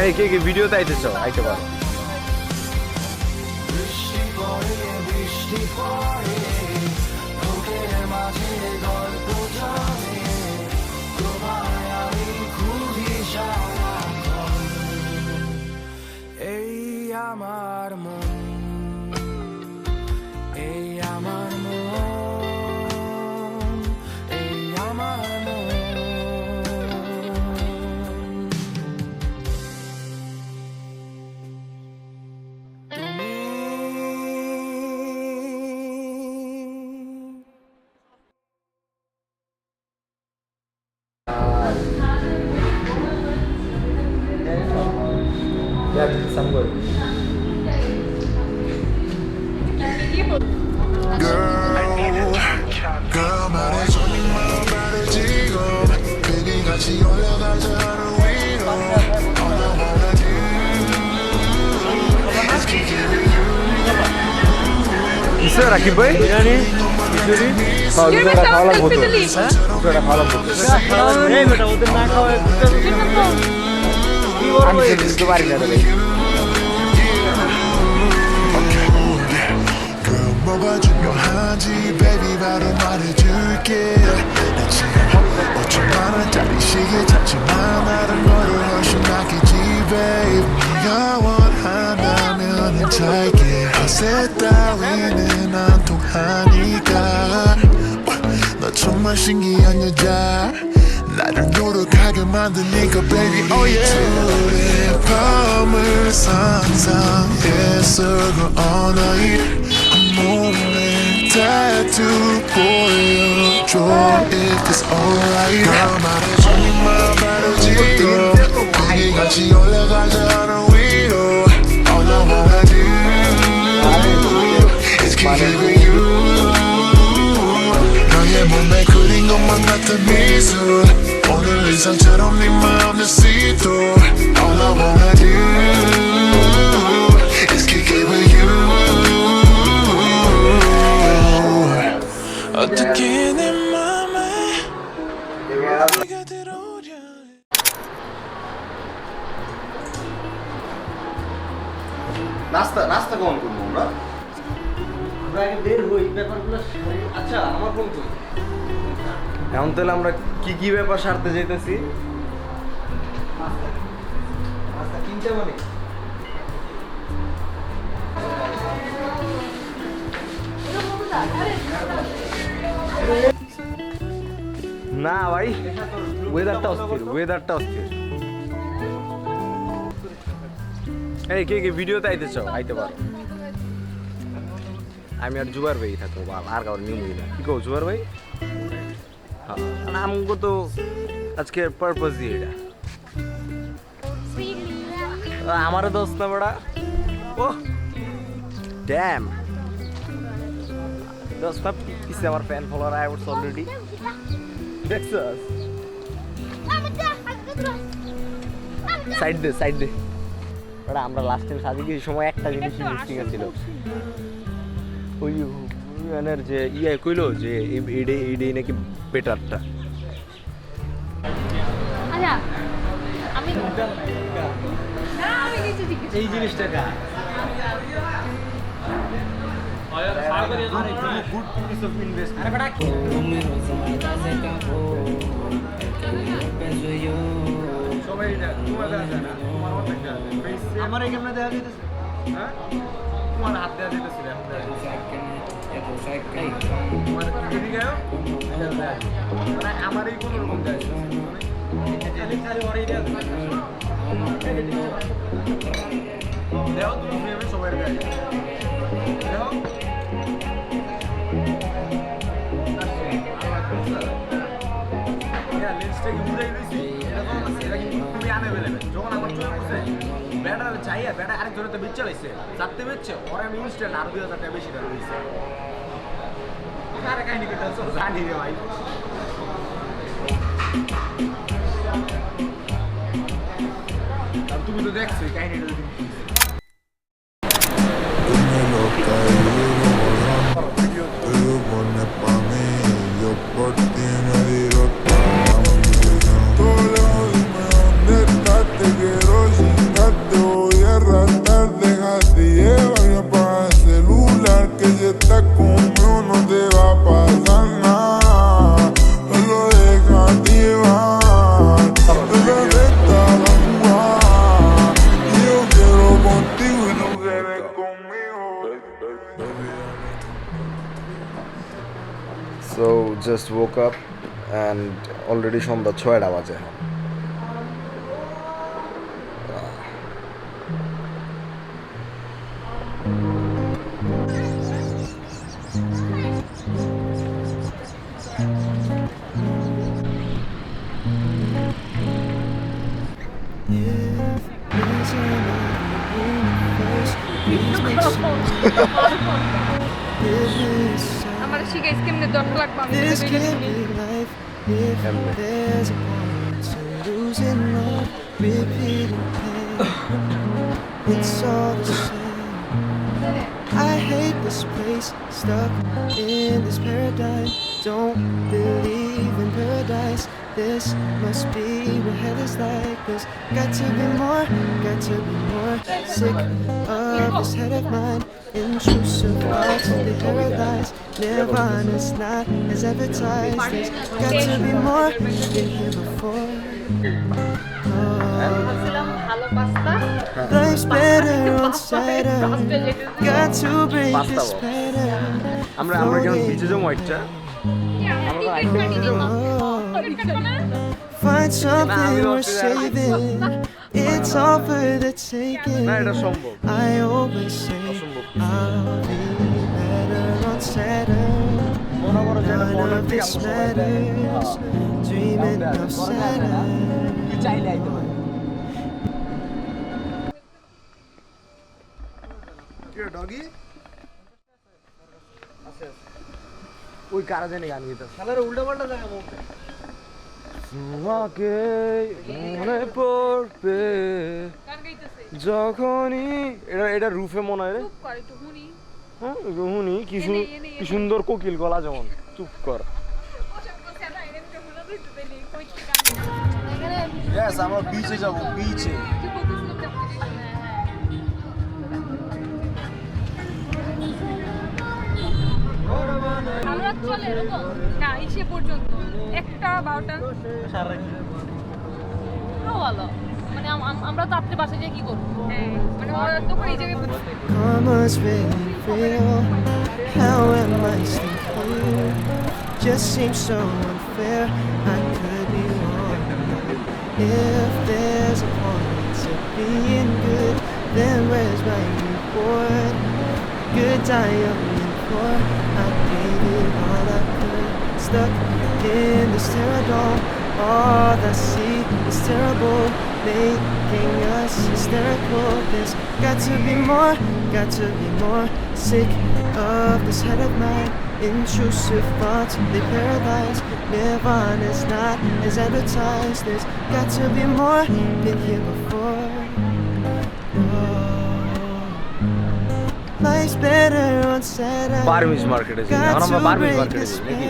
এই কে কে ভিডিওতে আইতেছ আইতে পারো। এই আমার মন, এই আমার মন, এই আমার মন। তুমি Samgol. Girl, 말해줘니 말해지고 Baby 같이 올라가자 하는 위로 All I wanna do is kick it with you Isa Rakib bhai? Biryani? Biryani? Duta খাওয়া লাগবে তো। হ্যাঁ? দুটা খাওয়া লাগবে। এই বেটা ওদের না খাওয়ায় আমি বুঝতে পারি না রে ভাই। Girl, 뭐가 중요한지 baby 바로 말해줄게 나 지금 5천만 원짜리 시계 찾지만 다른 거를 훨씬 낫겠지 babe 네가 원한다면 잘게 허세 따위는 안 통하니까 너 정말 신기한 여자 나를 노력하게 만드니까 baby oh yeah 둘의 밤을 상상했어 girl all night 몸에 tattoo 보여줘 if it's alright girl 말해줘 니만 바로지고 우리 같이 올라가자 하는 위로 all I wanna do is kick it with you 너의 몸에 그린 것만 같은 미소 오늘 의상처럼 네 마음을 see through all I wanna do is kick it with you 어떻게 내 맘에 네가 들어오려 নাস্তা নাস্তা কখন করবো আমরা? আমরা আগে বের হই ব্যাপারগুলো আচ্ছা আমার ফোন কই এখন তাহলে আমরা কি কি ব্যাপার সারতে যাইতেছি? আচ্ছা কিনতে মানে না ভাই ওয়েদারটা অস্থির এই কে কে ভিডিওতে আইতেছ আইতে পারো। আমি আর জুয়ার ভাই থাকবো আর কারোর নিয়মই না কি কো জুয়ার ভাই? হ্যাঁ আমগো তো আজকে পারপাস দিয়ে এটা আমারও দোস্ত না বড়া ও ড্যাম দোস্ত না পিছে আমার fan follower I was already দেখছস সাইড দে বড়া আমরা লাস্ট টাইম সাজি কি সময় একটা জিনিসই মিসিং ছিল ওই এনার যে ইয়ে কইলো যে এই নাকি বেটারটা আচ্ছা আমি এই জিনিসটা কা গুড পিস অফ ইনভেস্টমেন্ট আরে বেটা কি সবাই তোমার দেখা যায় না তোমার অর্ধেক দেখা যায় আমার এই ক্যামেরা দেখা যাইতেছে হ্যাঁ তোমার হাত দেওয়া যেতেছিল তোমার যদি গায়ো মানে আমার এই কোনো রকম যায় খালি ওরই দেয়া দেও তুমি ফ্রেমে সবাই দেয় দেও লেন্সটা কি বুঝাই লইছি এটা কিন্তু খুবই আনএভেলেবেল যখন আমার চলে পড়ছে ব্যাটা চাইয়া ব্যাটা আরেক জনে তো বেচ চালাইছে চারটে বেচছে ওরা আমি ইনস্ট্যান্ট আরো 2000 টাকা বেশি টাকা লইছে আরে কাহিনী কথা জানি রে ভাই তুমি তো দেখছো এই কাহিনীটা যদি Yo por ti me digo todo lo que te quiero sin just woke up and already সন্ধ্যা 6টা বাজে এখন। আমার শিখাইছ কেমনে দণ্ড লাগবে আমি This এটা can't be life if there's a point to losing love, repeating pain. It's all the same. I hate this place, stuck in this paradigm. Don't believe in paradise. This must be what hell is like. There's got to be more, got to be more. Sick of this head of mine. Intrusive thoughts, they paralyze. Nirvana's not as advertised. There's got to be more than here before. Life's better on Saturn. Got to break this pattern. আমরা যখন বিচে যাবো একটা Find something worth saving. It's all for the taking. না এটা সম্ভব I always say I'll be better on Saturn. মনে করো যে এটা None পড়ার of থেকে this আমরা সবাই দেয়। matters. Dreaming of Saturn. তুই চাইলে আইতে পারিস ডগি ওই কারা জানি গান গীত শালারে উল্টা পাল্টা জায়গা মুখ তোমাকে মনে পড়বে গান গাইতেছে যখনই এটা রুফে মনে হয় রে চুপ কর একটু শুনি হ্যাঁ রুহুনি এনে। কি সুন্দর কোকিল গলা যেমন চুপ কর অসংখ্য সেটা এনে তো ভুলে দিতে দেলি কই থেকে গান এখানে ইয়েস আমরা বিচে যাব বিচে কি বলতেছিলাম দেখতে আমরা চলে এরকম না ইসে পর্যন্ত 1টা 12টা ভালো মানে আমরা তো আপনি বাসায় গিয়ে কি করবো মানে ওরা তো করে এই জায়গায় Karma's really real. How am I still here? Just seems so unfair. I could be wrong. If there's a point to being good, then where's my reward? Good I only for. I gave it all I could. Stuck in this terror. All I see is terrible, making us hysterical. There's got to be more, got to be more. Sick of this head of mine. Intrusive thoughts, they paralyze. Nirvana's not as advertised. There's got to be more, been here before. Life's better on Saturn. বারমিজ মার্কেটে যাই এখন আমরা বারমিজ মার্কেটে যাই নাকি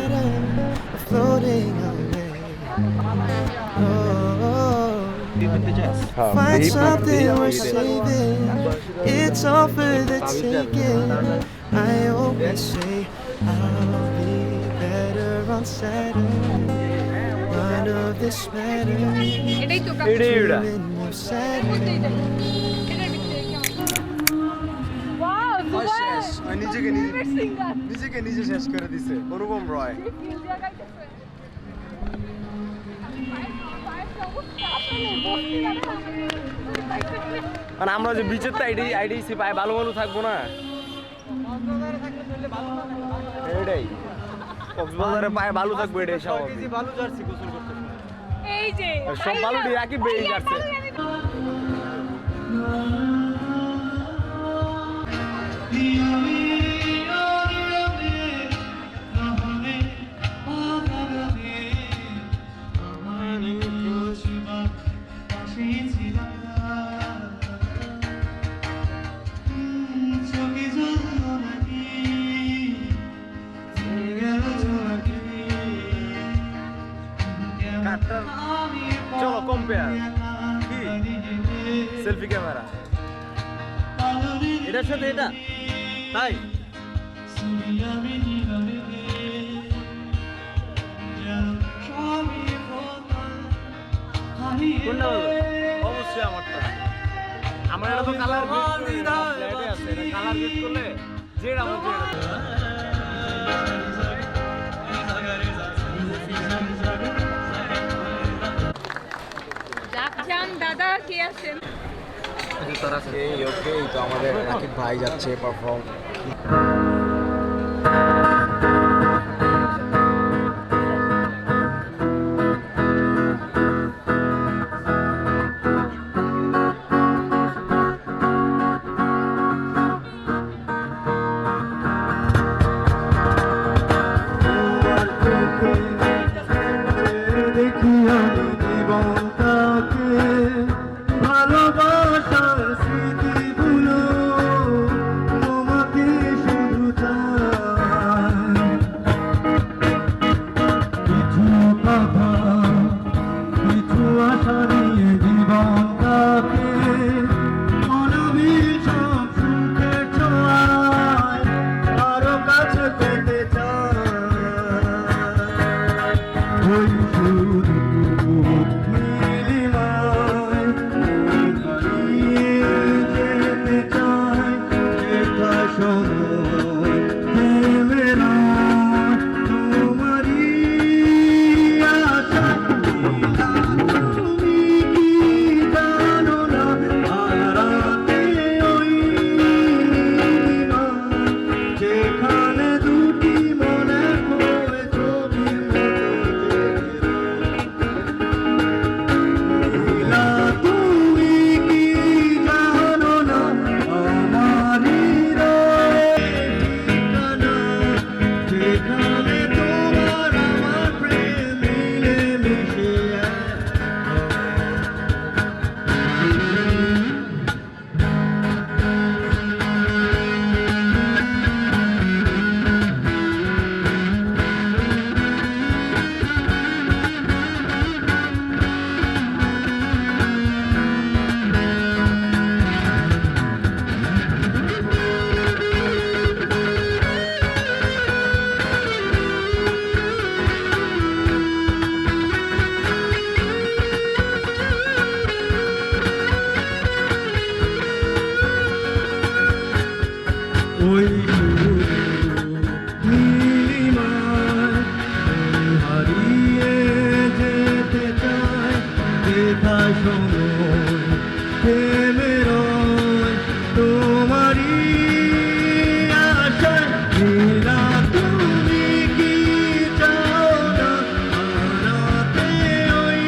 Floating away. হ্যাঁ Find এই something worth saving. It's all for the taking. I always say I'll be better on Saturn. None of this matters. এটাই তো এটাই এটা Dreaming of Saturn. এটার ভিতরে ওয়াও দুবাই নিজেকে নিজে শেষ করে দিছে অনুপম রয় মানে আমরা যে বিচের তো আইডিসি পায় ভালো ভালো থাকবো না এটাই কক্সবাজারে পায় ভালো থাকবো এটাই স্বাভাবিক ভালো জার্সি গোসল করতে এই যে সব বালুটি একই বেড়ে যাচ্ছে চলো কম্পেয়ার কি সেলফি ক্যামেরা এটার সাথে এটা তাই কোনটা ভালো অবশ্যই আমারটা আমার এটা তো কালার ফ্ল্যাটে আছে এটা কালার গেট করলে যেটা আমার যেটা দাদা কে আছেন? এই ওকে, তো আমাদের রাকিব ভাই যাচ্ছে পারফর্ম। দেখি আমি জীবনটাকে ভালোবাসার স্মৃতিগুলো তোমাকে শুধু চাই কিছু কথা কিছু আশা নিয়ে জীবনটাকে অনাবিল সব সুখে ছোঁয়ায় আরো কাছে পেতে চাই ওই শুধু নীলিমায় হারিয়ে যেতে চাই যেথা সময় থেমে না তোমারই আশা তুমি কি জানো না হারাতে ওই নীলিমায় যেখানে দুটি মনে পড়ে ছবির নীলা তুমি কি জানো না আমার হৃদয়ের ঠিকানা যেখানে তোমার আমার প্রেম মিলে মিশে ওই নীলিমায় হারিয়ে যেতে চাই যেথা সময় থেমে রয় তোমারই আশায় নীলা তুমি কি চাও না হারাতে ওই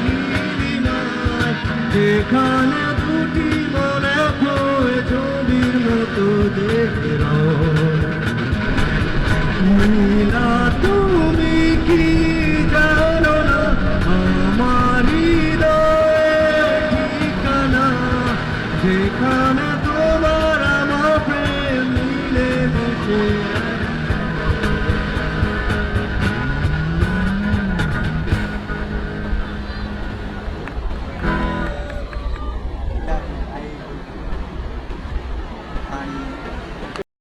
নীলিমায় যেখানে দুটি মনে পড়ে ছবির মতো দেখে নীলা তুমি কি জানো না আমার হৃদয়ের ঠিকানা যেখানে তোমার আমার প্রেম মিলে মিশে